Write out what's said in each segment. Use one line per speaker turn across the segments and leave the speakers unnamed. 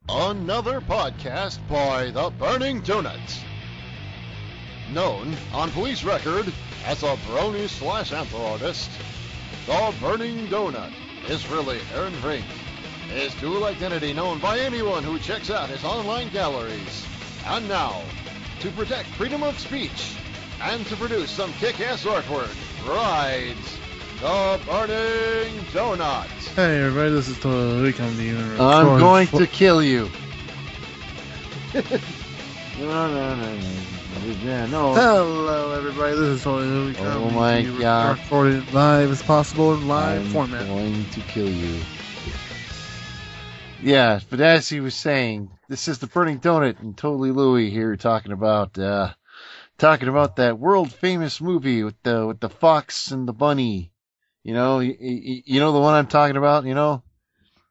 Another podcast by the Burning Donuts. Known on police record as a brony/anther artist, the Burning Donut is really Aaron Brink, his dual identity known by anyone who checks out his online galleries. And now, to protect freedom of speech and to produce some kick-ass artwork, rides the Burning Donut.
Hey everybody, this is Total Week. I'm the
I'm going to kill you. No.
Hello everybody, this is Total Week.
Oh my god.
Recorded live as possible in live format.
I'm going to kill you. Yeah, but as he was saying, this is the Burning Donut and Totally Louie here talking about that world famous movie with the fox and the bunny. You know the one I'm talking about, you know?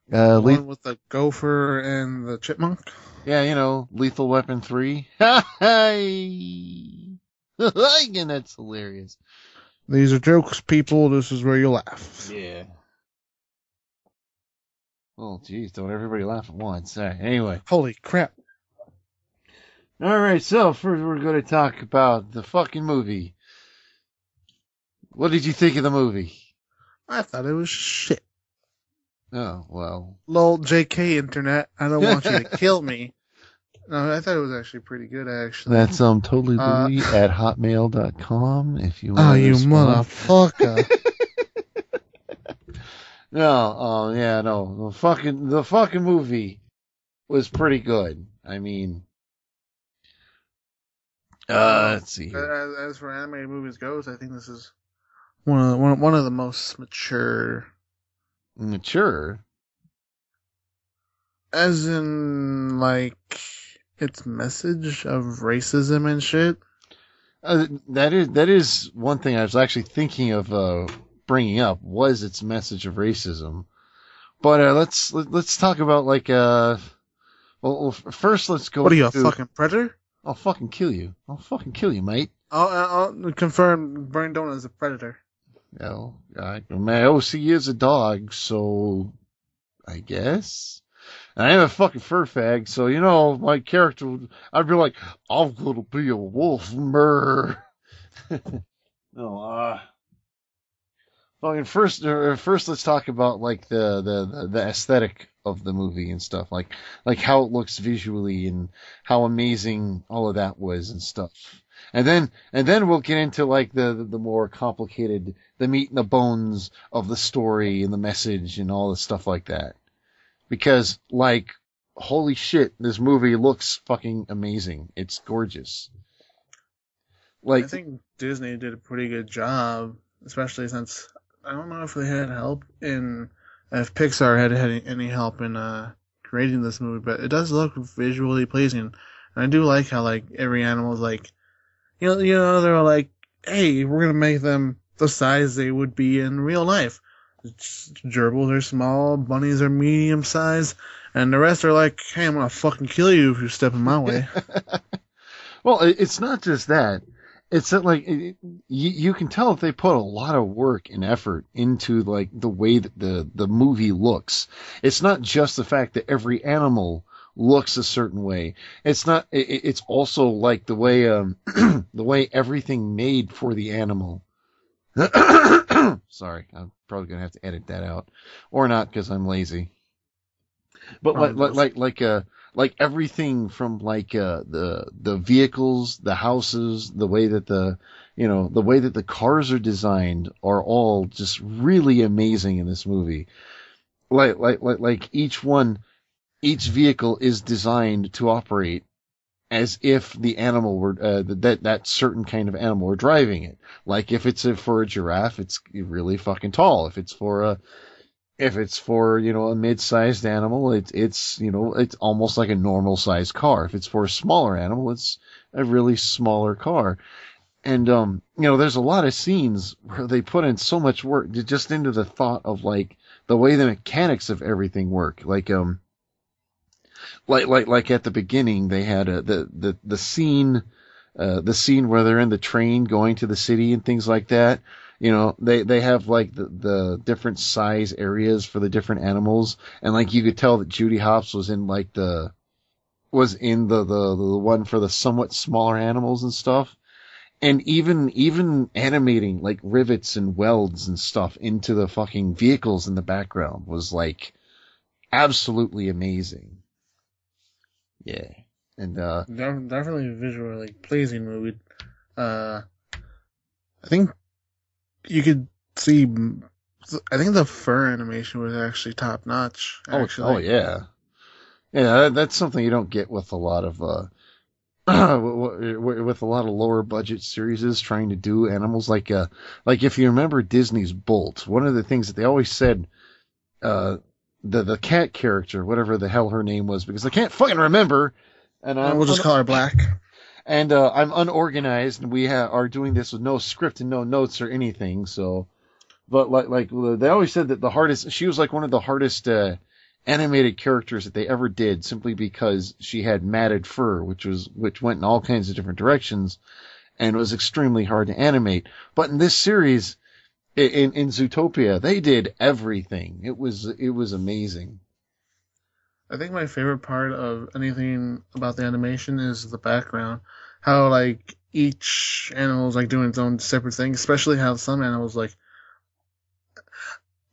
The one with the gopher and the chipmunk?
Yeah, Lethal Weapon 3. And that's hilarious.
These are jokes, people. This is where you laugh.
Yeah. Oh, geez, don't everybody laugh at once. All right, anyway.
Holy crap.
All right, so first we're going to talk about the fucking movie. What did you think of the movie?
I thought it was shit.
Oh, well.
Lol, JK Internet. I don't want you to kill me. No, I thought it was actually pretty good, actually.
That's totally Louie at hotmail.com if you want.
Oh, you motherfucker.
No, the fucking movie was pretty good. I mean, let's see here.
As for animated movies goes, I think this is one of the most mature.
Mature?
As in, like, its message of racism and shit.
That is one thing I was actually thinking of bringing up, was its message of racism. But let's talk about well, first let's go.
What are you, a fucking predator?
I'll fucking kill you. Mate.
I'll confirm Burning Donut is a predator.
Well, my OC is a dog, so I guess. And I am a fucking fur fag, so my character, I'd be like, I'm gonna be a wolf, mer. No, fucking first let's talk about the aesthetic of the movie and stuff, like how it looks visually and how amazing all of that was and stuff. And then we'll get into the more complicated, the meat and the bones of the story and the message and all the stuff like that. Because holy shit, this movie looks fucking amazing. It's gorgeous.
I think Disney did a pretty good job, especially since I don't know if they had help if Pixar had any help in creating this movie, but it does look visually pleasing. And I do like how every animal is they're like, hey, we're gonna make them the size they would be in real life. Gerbils are small, bunnies are medium size, and the rest are like, hey, I'm gonna fucking kill you if you step in my way.
Well, it's not just that. It's that you can tell that they put a lot of work and effort into the way that the movie looks. It's not just the fact that every animal looks a certain way. It's not. It's also the way the way everything made for the animal. Sorry, I'm probably gonna have to edit that out, or not because I'm lazy. But like everything from the vehicles, the houses, the way that the cars are designed are all just really amazing in this movie. Like each vehicle is designed to operate as if the animal were that certain kind of animal were driving it. Like if it's for a giraffe, it's really fucking tall. If it's for a mid-sized animal, it's almost like a normal sized car. If it's for a smaller animal, it's a really smaller car. And there's a lot of scenes where they put in so much work just into the thought of the way the mechanics of everything work. Like at the beginning, they had the scene where they're in the train going to the city and things like that. You know, they have like the different size areas for the different animals, and like you could tell that Judy Hopps was in like the one for the somewhat smaller animals and stuff. And even animating like rivets and welds and stuff into the fucking vehicles in the background was like absolutely amazing. Yeah. And
definitely a visually pleasing movie. I think you could see. I think the fur animation was actually top notch.
Oh yeah, yeah. That's something you don't get with a lot of with a lot of lower budget series trying to do animals like if you remember Disney's Bolt, one of the things that they always said, the cat character, whatever the hell her name was, because I can't fucking remember, and
we'll just call her Black.
And I'm unorganized, and we are doing this with no script and no notes or anything. So, but like they always said that she was like one of the hardest animated characters that they ever did, simply because she had matted fur, which went in all kinds of different directions, and was extremely hard to animate. But in this series, in Zootopia, they did everything. It was amazing.
I think my favorite part of anything about the animation is the background. How, like, each animal is, like, doing its own separate thing, especially how some animals, like...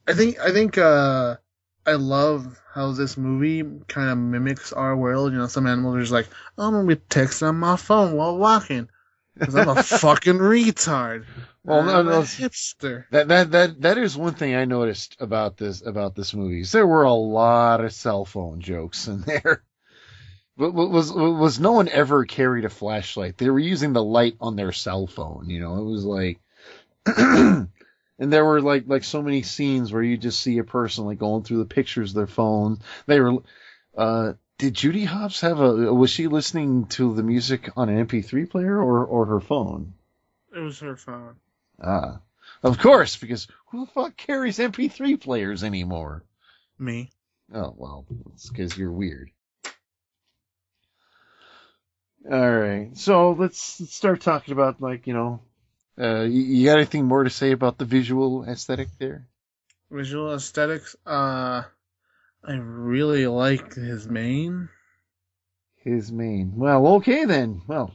I think, I love how this movie kind of mimics our world. You know, some animals are just like, oh, I'm gonna be texting on my phone while walking. Because I'm a fucking retard.
Well, no,
I'm a hipster.
That is one thing I noticed about this movie. There were a lot of cell phone jokes in there. But was no one ever carried a flashlight? They were using the light on their cell phone. You know, it was like, and there were like so many scenes where you just see a person like going through the pictures of their phone. They were. Did Judy Hopps was she listening to the music on an MP3 player or her phone?
It was her phone.
Ah, of course, because who the fuck carries MP3 players anymore?
Me.
Oh, well, it's because you're weird. Alright, so let's start talking about, like, you know, you got anything more to say about the visual aesthetic there?
Visual aesthetics, I really like his mane.
His mane. Well, okay then. Well,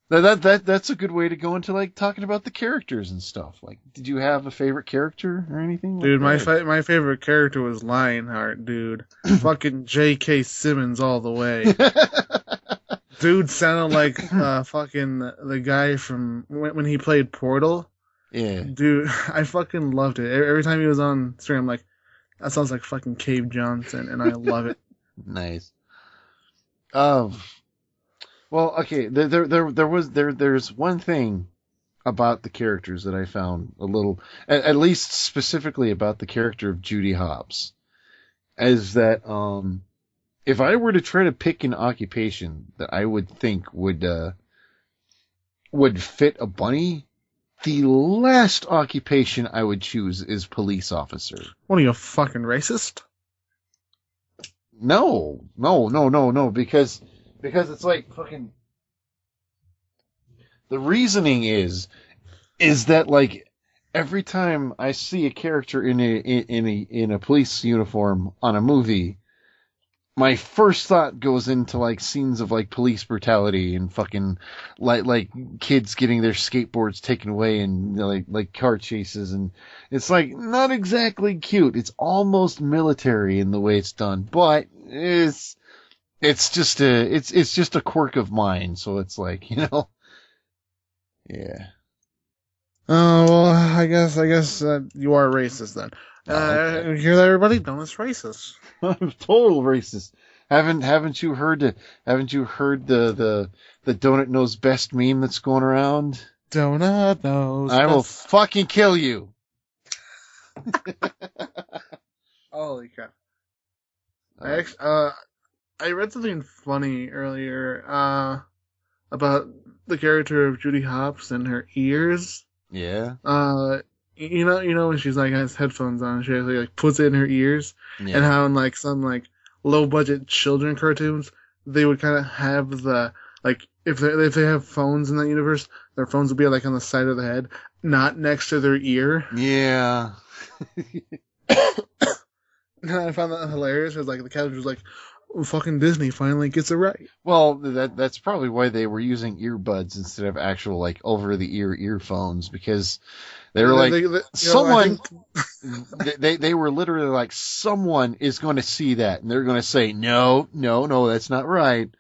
that's a good way to go into like talking about the characters and stuff. Like, did you have a favorite character or anything?
Dude, my favorite character was Lionheart, dude. Fucking J.K. Simmons all the way. Dude sounded like fucking the guy from when he played Portal.
Yeah.
Dude, I fucking loved it. Every time he was on screen, I'm like, that sounds like fucking Cave Johnson, and I love it.
Nice. Well, okay. There's one thing about the characters that I found a little, at least specifically about the character of Judy Hopps, is that if I were to try to pick an occupation that I would think would fit a bunny, the last occupation I would choose is police officer.
What are you, a fucking racist?
No, because it's like fucking. The reasoning is that like every time I see a character in a police uniform on a movie, my first thought goes into like scenes of like police brutality and fucking like kids getting their skateboards taken away and like car chases, and it's like not exactly cute. It's almost military in the way it's done, but it's just a quirk of mine. So it's like, you know, yeah.
Oh, well, I guess you are racist then.
Okay.
Hear that, everybody? Donut's racist.
I'm total racist. Haven't you heard the donut knows best meme that's going around?
Donut knows.
I will fucking kill you.
Holy crap! I read something funny earlier about the character of Judy Hopps and her ears.
Yeah.
You know when she's like has headphones on, she actually like puts it in her ears,
Yeah.
and how in like some like low budget children cartoons they would kind of have the Like, if they have phones in that universe, their phones will be like on the side of the head, not next to their ear.
Yeah.
I found that hilarious because like the cat was like, well, "Fucking Disney finally gets it right."
Well, that's probably why they were using earbuds instead of actual like over the ear earphones, because they were like someone. They were literally like, someone is going to see that and they're going to say no, that's not right.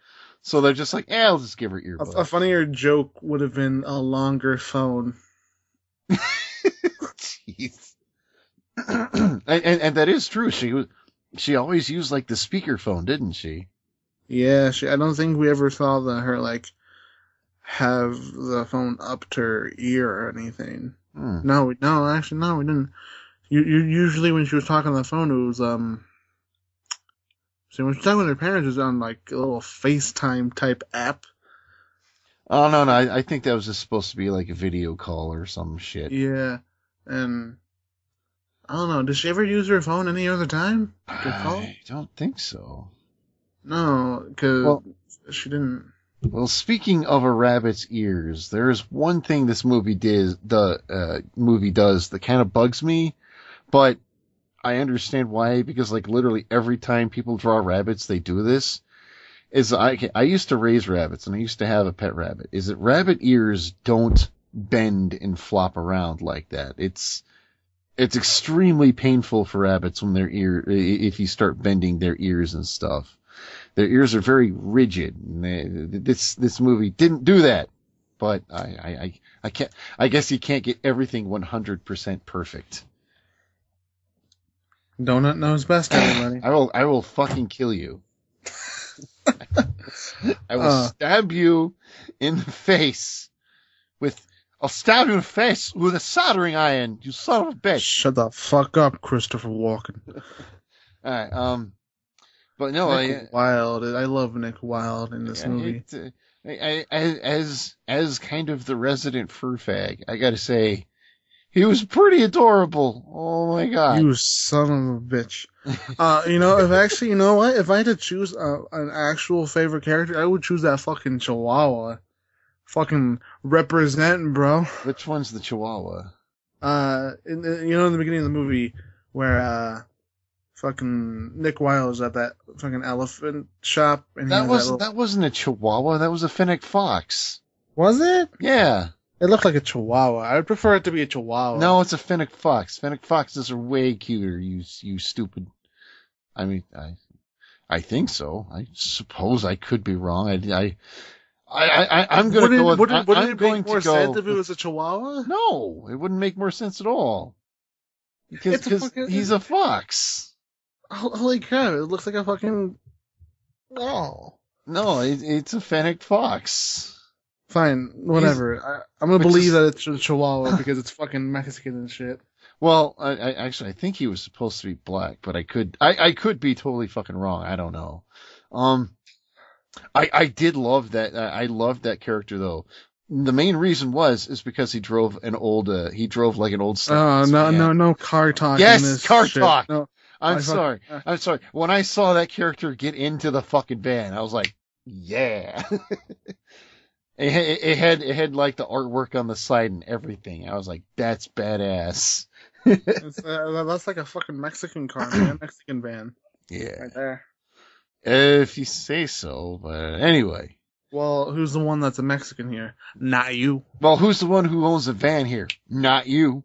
So they're just like, I'll just give her earbuds.
A funnier joke would have been a longer phone.
Jeez. and that is true. She always used like the speakerphone, didn't she?
Yeah, I don't think we ever saw her like have the phone up to her ear or anything. No, actually, we didn't. Usually when she was talking on the phone, it was so when she was talking with her parents, it was on like a little FaceTime type app.
Oh no, I think that was just supposed to be like a video call or some shit.
Yeah, and I don't know. Did she ever use her phone any other time?
I don't think so.
No, because she didn't.
Well, speaking of a rabbit's ears, there's one thing this movie does that kind of bugs me, but I understand why, because like literally every time people draw rabbits, they do this. I used to raise rabbits and I used to have a pet rabbit. Is that rabbit ears don't bend and flop around like that. It's extremely painful for rabbits when if you start bending their ears and stuff. Their ears are very rigid. And this movie didn't do that, but I guess you can't get everything 100% perfect.
Donut knows best, everybody.
I will fucking kill you. I will stab you in the face I'll stab you in the face with a soldering iron, you son of a bitch.
Shut the fuck up, Christopher Walken.
Alright, but no,
Nick Wyld. I love Nick Wyld in this movie.
As kind of the resident fur fag, I gotta say, he was pretty adorable. Oh my god.
You son of a bitch. You know what? If I had to choose an actual favorite character, I would choose that fucking Chihuahua. Fucking representing, bro.
Which one's the Chihuahua?
In the beginning of the movie where fucking Nick Wyld is at that fucking elephant shop, and
that wasn't a Chihuahua. That was a Fennec fox.
Was it?
Yeah.
It looked like a Chihuahua. I would prefer it to be a Chihuahua.
No, it's a Fennec fox. Fennec foxes are way cuter. You stupid. I mean, I think so. I suppose I could be wrong. I'm going to go with.
Wouldn't it make more sense if it was a Chihuahua?
No, it wouldn't make more sense at all. Because he's a fox.
Holy crap! It looks like a fucking. Oh.
No, it's a Fennec fox.
Fine, whatever. I'm gonna believe that it's a Chihuahua because it's fucking Mexican and shit.
Well, I think he was supposed to be black, but I could be totally fucking wrong. I don't know. I did love that. I loved that character though. The main reason is because he drove like an old.
No car talk.
Yes, car
shit.
talk.
No,
I'm sorry. When I saw that character get into the fucking van, I was like, yeah. It had like the artwork on the side and everything. I was like, that's badass.
That's like a fucking Mexican car, man. Mexican van.
Yeah.
Right there.
If you say so, but anyway.
Well, who's the one that's a Mexican here? Not you.
Well, who's the one who owns the van here? Not you.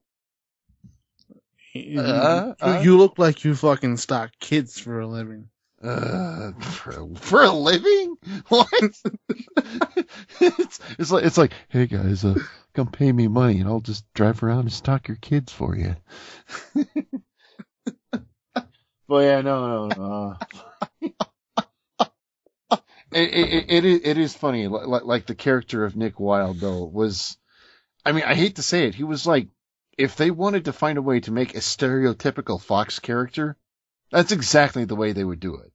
You look like you fucking stock kids for a living.
For a living? What? it's like, hey guys, come pay me money and I'll just drive around and stock your kids for you. But yeah, no. It is funny. Like the character of Nick Wyld though was, I mean, I hate to say it, he was like, if they wanted to find a way to make a stereotypical Fox character, that's exactly the way they would do it.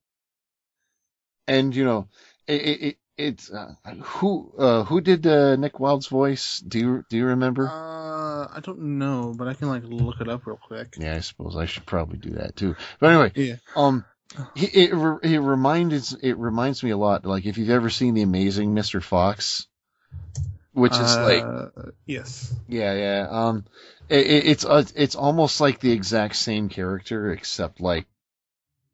And it's who did Nick Wyld's voice? Do you remember?
I don't know, but I can look it up real quick.
Yeah, I suppose I should probably do that too. But anyway,
yeah.
It reminds me a lot. Like if you've ever seen The Amazing Mr. Fox, which is like
yes,
yeah. It's almost like the exact same character except like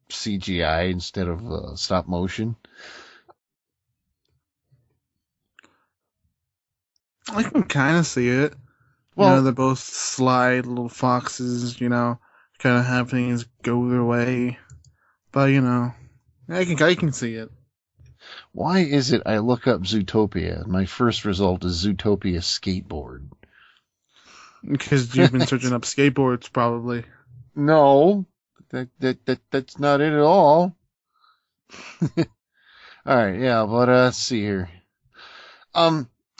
CGI instead of stop motion.
I can kind of see it. Well, they're both sly little foxes. Kind of have things go their way. But I can see it.
Why is it I look up Zootopia and my first result is Zootopia skateboard?
Because you've been searching up skateboards, probably.
No, that's not it at all. All right, yeah, but let's see here.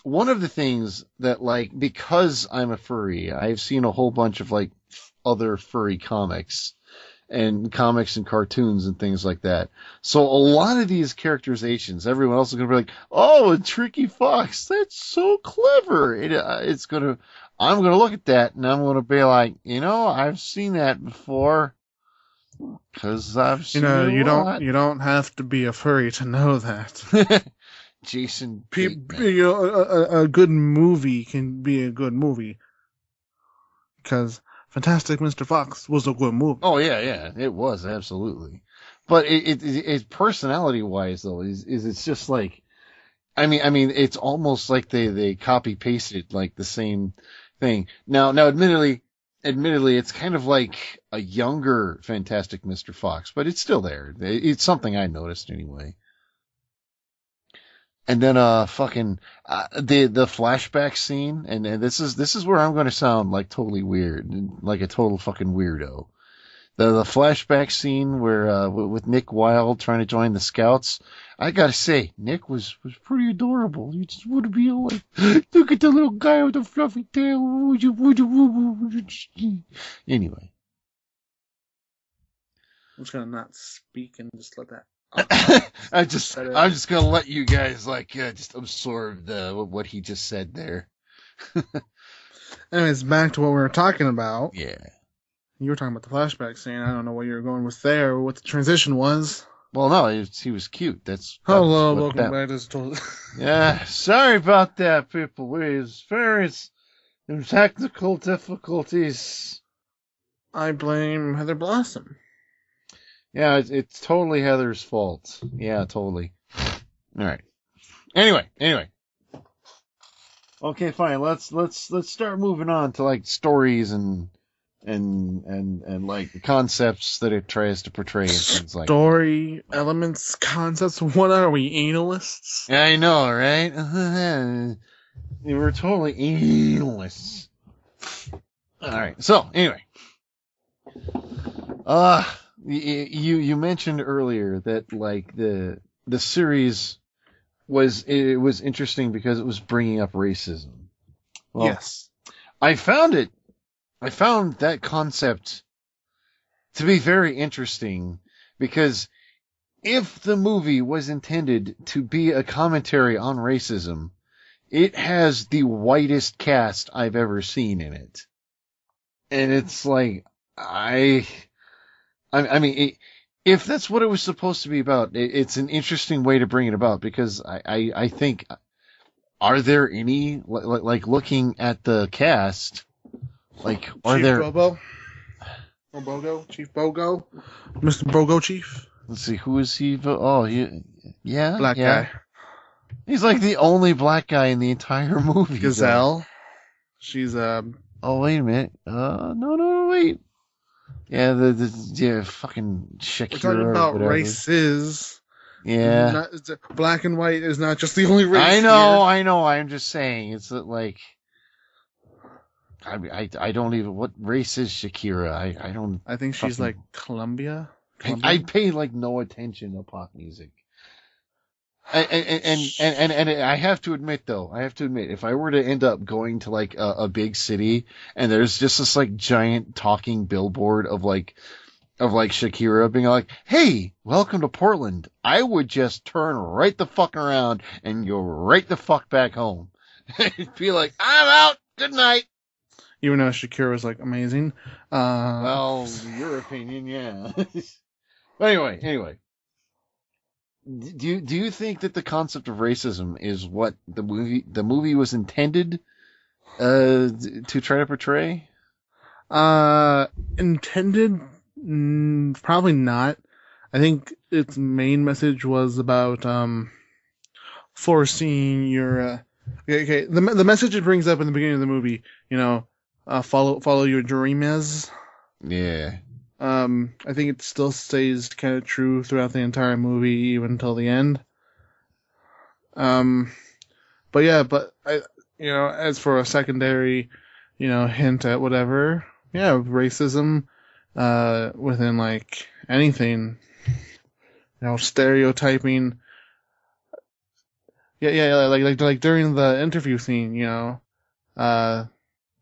One of the things that like because I'm a furry, I've seen a whole bunch of like other furry comics and cartoons and things like that. So a lot of these characterizations, everyone else is going to be like, "Oh, a tricky fox! That's so clever!" I'm going to look at that and I'm going to be like, I've seen that before because I've seen it
you don't have to be a furry to know that.
Jason,
a good movie can be a good movie because Fantastic Mr. Fox was a good movie.
Oh yeah, it was absolutely. But it personality wise though is it's just like, I mean it's almost like they copy pasted like the same thing. Now admittedly it's kind of like a younger Fantastic Mr. Fox, but it's still there. It's something I noticed anyway. And then the flashback scene, and this is where I'm going to sound like totally weird, like a total fucking weirdo. The flashback scene where with Nick Wyld trying to join the Scouts, I gotta say Nick was pretty adorable. You just want to be like, look at the little guy with the fluffy tail. Anyway,
I'm just gonna not speak and just let that.
I'm just gonna let you guys just absorb what he just said there.
Anyways, back to what we were talking about.
Yeah.
You were talking about the flashback scene. I don't know what you were going with there, what the transition was.
Well, no, he was cute.
Hello, welcome back to Zootopia.
Yeah, sorry about that, people. We experienced some technical difficulties.
I blame Heather Blossom.
Yeah, it's totally Heather's fault. Yeah, totally. All right. Anyway. Okay, fine. Let's start moving on to like stories and like the concepts that it tries to portray and things like
story elements, concepts. What are we, analists?
Yeah, I know, right? We're totally analists. All right. So anyway, you mentioned earlier that like the series was interesting because it was bringing up racism. Well,
yes,
I found that concept to be very interesting because if the movie was intended to be a commentary on racism, it has the whitest cast I've ever seen in it. And it's like, I mean, if that's what it was supposed to be about, it's an interesting way to bring it about because I think, are there any, like looking at the cast, like, are
Chief
there...
Bobo? Or Bogo? Chief Bogo? Mr. Bogo Chief?
Let's see, who is he? Oh, yeah.
Black guy.
He's like the only black guy in the entire movie.
Gazelle. Though. She's
Oh, wait a minute. No, wait. Yeah, the fucking Shakira.
We're talking about races.
Yeah.
Black and white is not just the only race.
I know. I'm just saying. It's like... I don't even... What race is Shakira? I don't...
I think she's like Colombia.
I pay like no attention to pop music. And I have to admit, if I were to end up going to like a big city and there's just this like giant talking billboard of like Shakira being like, "Hey, welcome to Portland," I would just turn right the fuck around and go right the fuck back home. It'd be like, "I'm out. Good night."
Even though Shakira was like amazing.
Well, your opinion, yeah. Anyway. Do you think that the concept of racism is what the movie was intended to try to portray?
Intended? Probably not. I think its main message was about foreseeing your okay. The message it brings up in the beginning of the movie, follow your dreams.
Yeah.
I think it still stays kind of true throughout the entire movie, even until the end. But as for a secondary, hint at whatever, racism, within like anything, stereotyping. Like during the interview scene,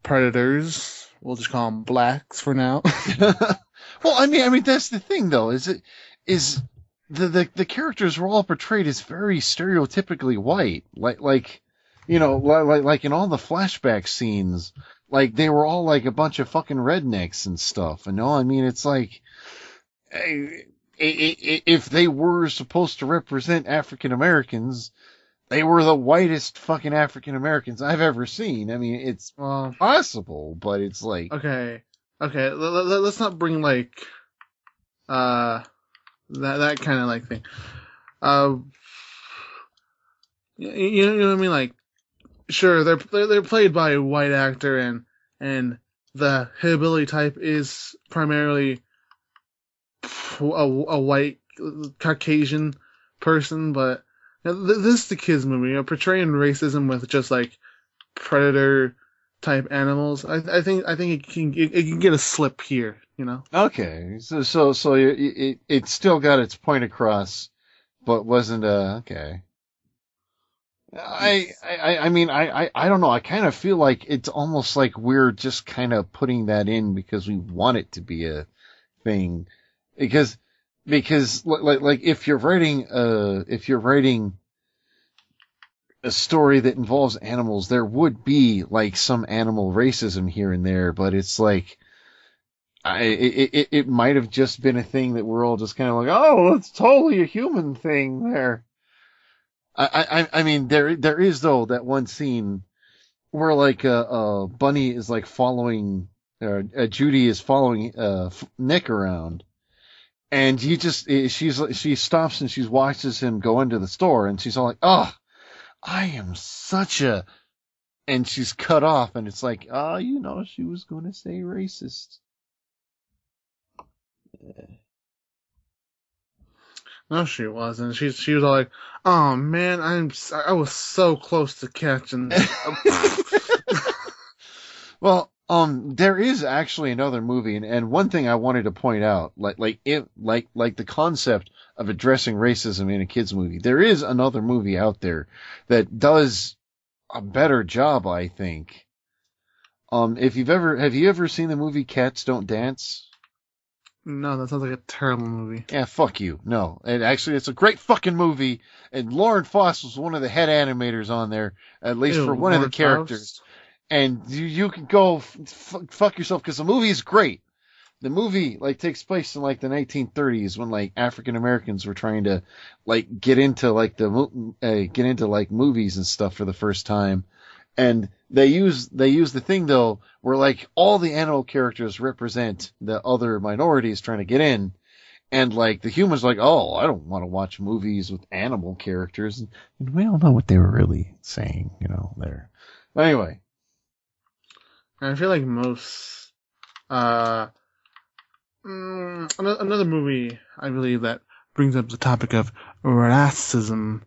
predators, we'll just call them blacks for now.
Well, I mean, that's the thing, though. The characters were all portrayed as very stereotypically white, like in all the flashback scenes, like they were all like a bunch of fucking rednecks and stuff. And I mean, it's like if they were supposed to represent African Americans, they were the whitest fucking African Americans I've ever seen. I mean, it's possible, but it's like
Okay, let's not bring like that kind of like thing. You know what I mean? Like, sure, they're played by a white actor, and the hillbilly type is primarily a white Caucasian person, but this is the kids movie, portraying racism with just like predator type animals. I think it can get a slip here,
Okay, so it still got its point across, but wasn't okay. I mean I don't know. I kind of feel like it's almost like we're just kind of putting that in because we want it to be a thing, because like if you're writing a story that involves animals, there would be like some animal racism here and there, but it's like it might have just been a thing that we're all just kind of like, oh, it's totally a human thing there. I mean, there is though that one scene where like Bunny is like following, Judy is following Nick around, and she stops and she watches him go into the store, and she's all like, oh, I am such a, and she's cut off, and it's like, she was going to say racist.
No, she wasn't. She was all like, "Oh man, I was so close to catching."
Well, there is actually another movie, and one thing I wanted to point out, like the concept of addressing racism in a kids movie. There is another movie out there that does a better job, I think. Have you ever seen the movie Cats Don't Dance?
No, that sounds like a terrible movie.
Yeah, fuck you. No, it's a great fucking movie, and Lauren Foss was one of the head animators on there, at least for one of the characters. Faust? And you can go fuck yourself, because the movie is great. The movie like takes place in like the 1930s when like African Americans were trying to like get into like movies and stuff for the first time. And they use the thing though where like all the animal characters represent the other minorities trying to get in, and like the humans like, oh, I don't want to watch movies with animal characters, and we don't know what they were really saying, there. But anyway,
I feel like most another movie I believe that brings up the topic of racism.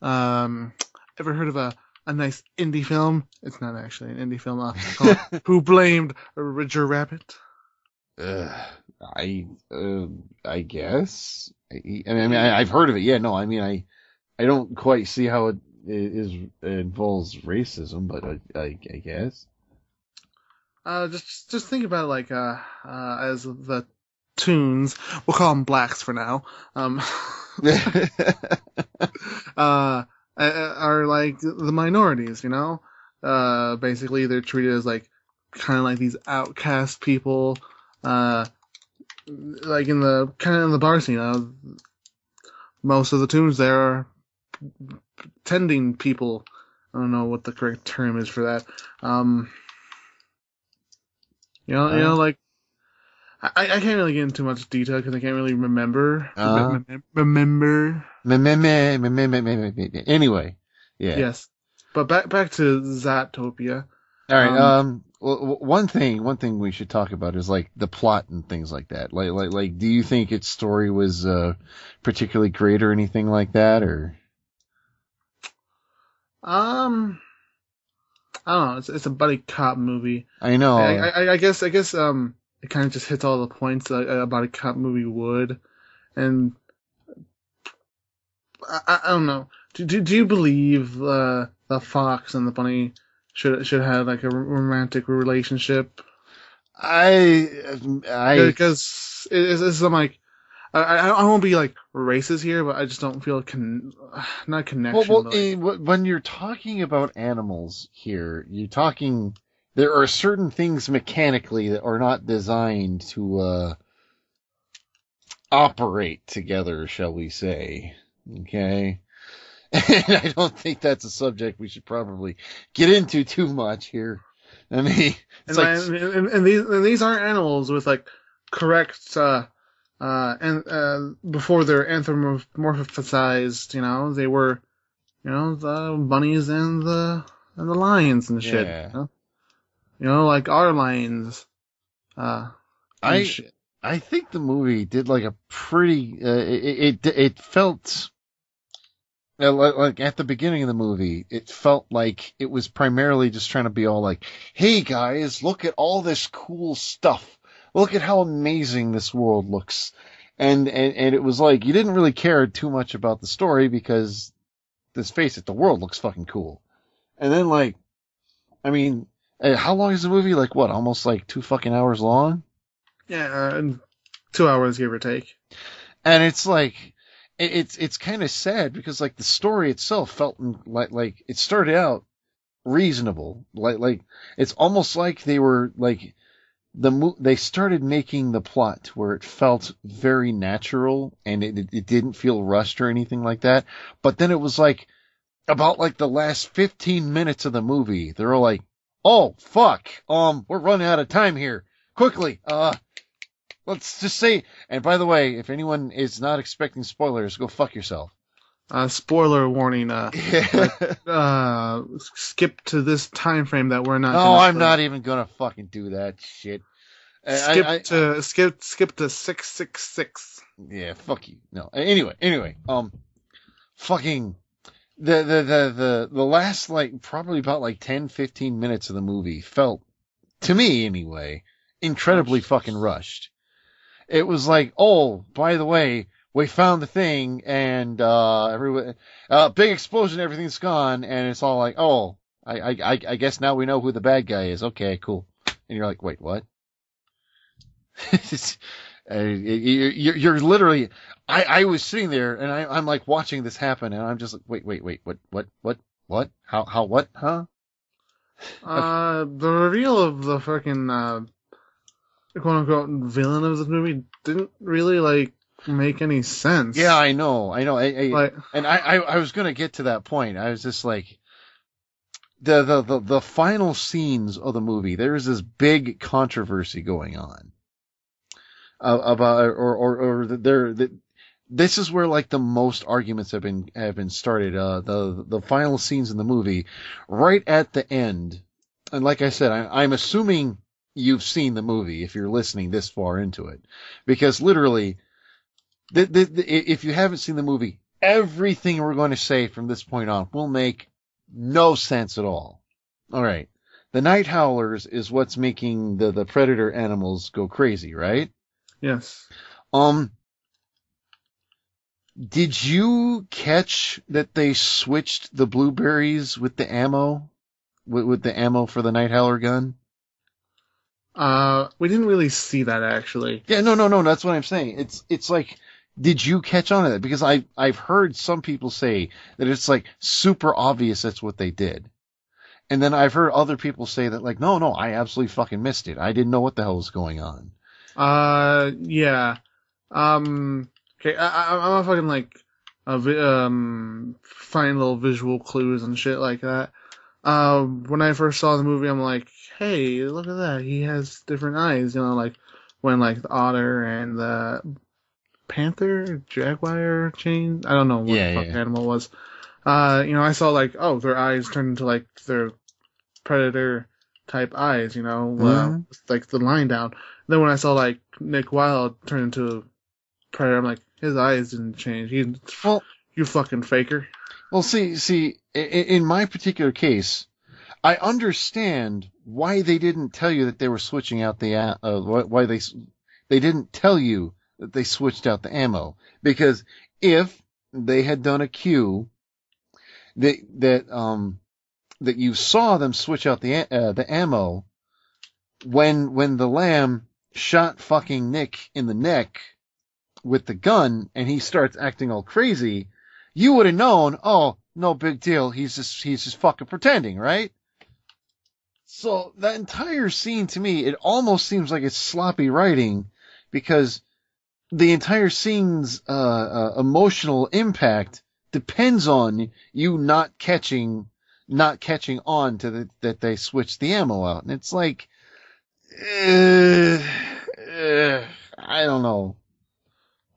Ever heard of a nice indie film? It's not actually an indie film. Called Who Blamed Roger Rabbit?
I guess. I mean, I've heard of it. Yeah, no, I mean, I don't quite see how it involves racism, but I guess.
Just think about it like as the Toons, we'll call them blacks for now. Are like the minorities, basically they're treated as like kind of like these outcast people, like in the bar scene, most of the tombs there are tending people. I don't know what the correct term is for that. Like I can't really get into much detail because I can't really remember.
Anyway, yeah.
Yes, but back to Zootopia.
All right. One thing we should talk about is like the plot and things like that. Like, do you think its story was particularly great or anything like that, or?
I don't know. It's a buddy cop movie.
I know.
I guess it kind of just hits all the points a buddy cop movie would, and I don't know. Do you believe the fox and the bunny should have like a romantic relationship? Because I'm like, I won't be like racist here, but I just don't feel not connection.
Well, when you're talking about animals here, there are certain things mechanically that are not designed to operate together, shall we say? Okay. And I don't think that's a subject we should probably get into too much here. I mean,
these aren't animals with like correct before they're anthropomorphized. They were, the bunnies and the lions and shit.
Yeah.
Like our lions.
Shit. I think the movie did like a pretty. It felt. Like at the beginning of the movie, it felt like it was primarily just trying to be all like, hey guys, look at all this cool stuff. Look at how amazing this world looks. And it was like, you didn't really care too much about the story because, let's face it, the world looks fucking cool. And then like, I mean, how long is the movie? Like what, almost like 2 fucking hours long?
Yeah, 2 hours give or take.
And it's like, it's kind of sad because like the story itself felt like it started out reasonable. Like it's almost like they were like they started making the plot where it felt very natural and it didn't feel rushed or anything like that. But then it was like about like the last 15 minutes of the movie, they're all like, oh fuck, we're running out of time here. Quickly, let's just say, and by the way, if anyone is not expecting spoilers, go fuck yourself.
Spoiler warning. Skip to this time frame that we're not.
No, I'm not even gonna fucking do that shit.
Skip to 666.
Yeah, fuck you. No. Anyway, fucking the last like probably about like 10-15 minutes of the movie felt, to me anyway, incredibly fucking rushed. It was like, oh, by the way, we found the thing, and big explosion, everything's gone, and it's all like, oh, I guess now we know who the bad guy is. Okay, cool. And you're like, wait, what? You're literally, I was sitting there, and I'm like watching this happen, and I'm just like, wait, what? How, what? Huh?
The reveal of the fucking quote unquote villain of this movie didn't really like make any sense.
Yeah, I know. I was gonna get to that point. I was just like, the final scenes of the movie, there is this big controversy going on this is where like the most arguments have been started. The final scenes in the movie, right at the end, and like I said, I'm assuming you've seen the movie if you're listening this far into it, because literally, if you haven't seen the movie, everything we're going to say from this point on will make no sense at all. All right, the night howlers is what's making the predator animals go crazy, right?
Yes.
Did you catch that they switched the blueberries with the ammo, with the ammo for the night howler gun?
We didn't really see that actually.
Yeah, no, that's what I'm saying. It's like, did you catch on to that? Because I've heard some people say that it's like super obvious that's what they did. And then I've heard other people say that like, no, I absolutely fucking missed it. I didn't know what the hell was going on.
Yeah. Okay, I'm fucking like, find little visual clues and shit like that. When I first saw the movie, I'm like, hey, look at that. He has different eyes, you know, like when like the otter and the panther, jaguar chain. I don't know what the fuck the animal was. You know, I saw like, oh, their eyes turned into like their predator type eyes, you know, with, like the line down. Then when I saw like Nick Wyld turn into predator, I'm like, his eyes didn't change. You fucking faker.
Well, see, in my particular case, I understand why they didn't tell you that they were switching out the why they didn't tell you that they switched out the ammo, because if they had done a cue that you saw them switch out the ammo when the lamb shot fucking Nick in the neck with the gun and he starts acting all crazy, you would have known, oh, no big deal, he's just fucking pretending, right? So that entire scene, to me, it almost seems like it's sloppy writing, because the entire scene's emotional impact depends on you not catching on to that they switched the ammo out, and it's like, I don't know.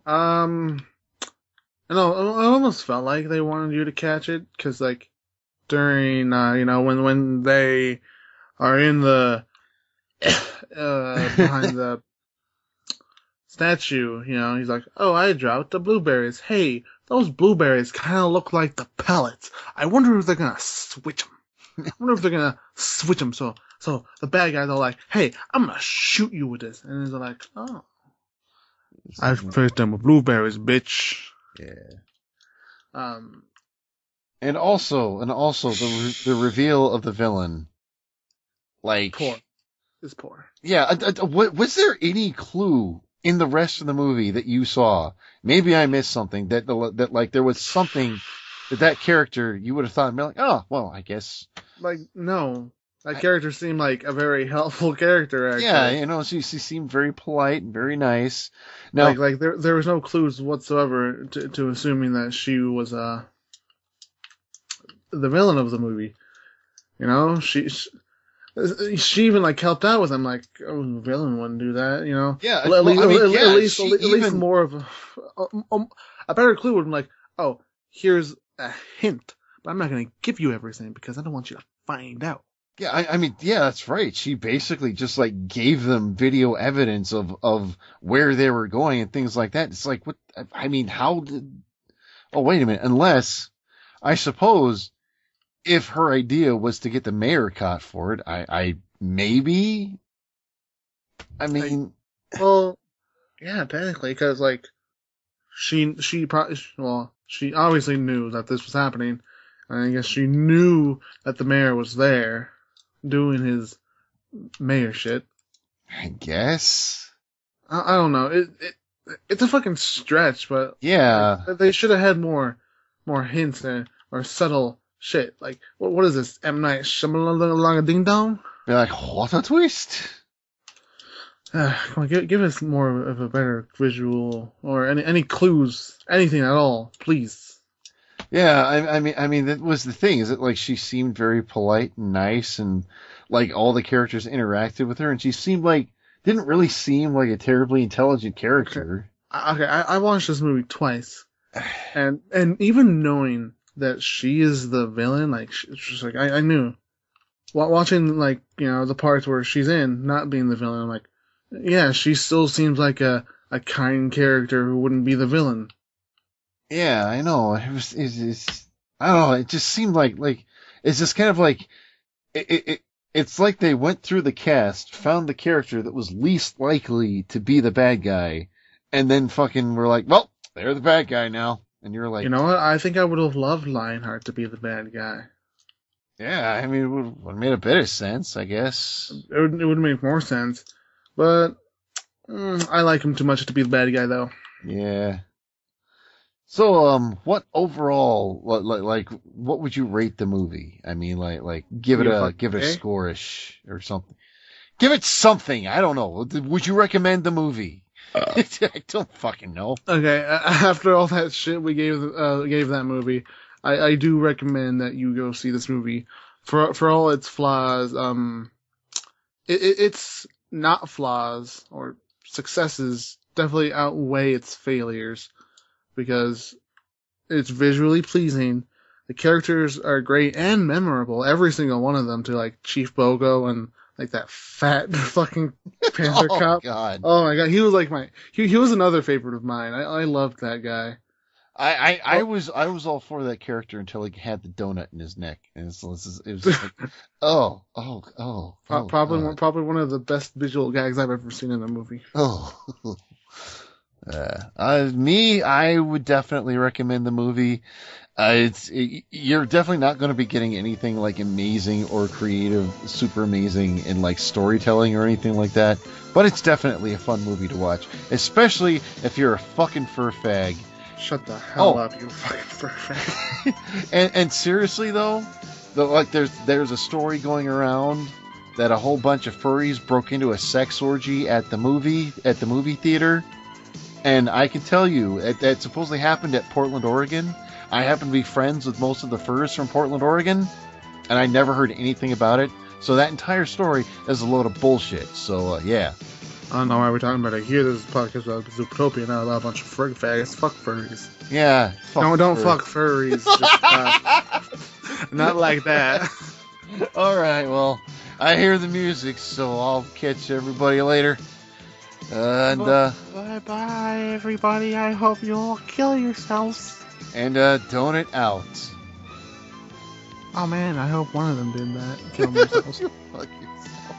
I almost felt like they wanted you to catch it, because like during you know, when they are in the behind the statue, you know, he's like, oh, I dropped the blueberries. Hey, those blueberries kind of look like the pellets. I wonder if they're gonna switch them. So the bad guys are like, hey, I'm gonna shoot you with this. And he's like, oh, I first them with blueberries, bitch.
Yeah. And also the reveal of the villain, like,
It's poor.
Yeah. Was there any clue in the rest of the movie that you saw? Maybe I missed something that like there was something that character you would have thought, like, oh, well, I guess.
Like, no. That character seemed like a very helpful character, actually.
Yeah, you know, she seemed very polite and very nice. Now,
like there was no clues whatsoever to assuming that she was the villain of the movie. You know, she even like helped out with him. Like, oh, the villain wouldn't do that. You know,
yeah.
At least more of a better clue would be like, oh, here's a hint, but I'm not going to give you everything because I don't want you to find out.
Yeah, I mean, yeah, that's right. She basically just like gave them video evidence of where they were going and things like that. It's like, what? I mean, how did? Oh, wait a minute. Unless, I suppose, if her idea was to get the mayor caught for it, I maybe. I mean,
well, yeah, technically, because like she obviously knew that this was happening, and I guess she knew that the mayor was there doing his mayor shit.
I guess.
I don't know. It's a fucking stretch, but
yeah,
they should have had more hints or subtle shit. Like, what is this? M. Night Shyamalan Ding Dong?
Be like, what a twist!
Come on, give us more of a better visual or any clues, anything at all, please.
Yeah, I mean, that was the thing. Is it like she seemed very polite and nice, and like all the characters interacted with her, and she didn't really seem like a terribly intelligent character.
Okay, I watched this movie twice, and even knowing that she is the villain, like she's like I knew, watching like, you know, the parts where she's in not being the villain, I'm like, yeah, she still seems like a kind character who wouldn't be the villain.
Yeah, I know. It's I don't know. It just seemed like it's just kind of like it's like they went through the cast, found the character that was least likely to be the bad guy, and then fucking were like, well, they're the bad guy now. And you're like,
you know what? I think I would have loved Lionheart to be the bad guy.
Yeah, I mean, it would have made a bit of sense, I guess.
It would make more sense, but I like him too much to be the bad guy, though.
Yeah. So, what overall, like, what would you rate the movie? I mean, like, give it a score-ish or something. Give it something. I don't know. Would you recommend the movie? I don't fucking know.
Okay, after all that shit we gave that movie, I do recommend that you go see this movie. For all its flaws, it's not flaws or successes definitely outweigh its failures because it's visually pleasing. The characters are great and memorable, every single one of them, to like Chief Bogo and like that fat fucking Panther cop.
God.
Oh my god, he was like he was another favorite of mine. I loved that guy.
I was all for that character until he had the donut in his neck, and it was just like,
probably one of the best visual gags I've ever seen in a movie.
I would definitely recommend the movie. You're definitely not going to be getting anything like amazing or creative, super amazing in like storytelling or anything like that, but it's definitely a fun movie to watch, especially if you're a fucking fur fag.
Shut the hell up, you fucking fur fag.
and seriously though, like there's a story going around that a whole bunch of furries broke into a sex orgy at the movie theater, and I can tell you that supposedly happened at Portland, Oregon. I happen to be friends with most of the furs from Portland, Oregon, and I never heard anything about it. So that entire story is a load of bullshit. So yeah.
I don't know why we're talking about it here. This is a podcast about Zootopia, not about a bunch of fur faggots. Fuck furries.
Yeah.
Don't fuck furries. Just, not like that.
All right. Well, I hear the music, so I'll catch everybody later.
Bye, everybody. I hope you all kill yourselves.
And donut out.
Oh man, I hope one of them did that. Kill themselves.
Fuck yourself.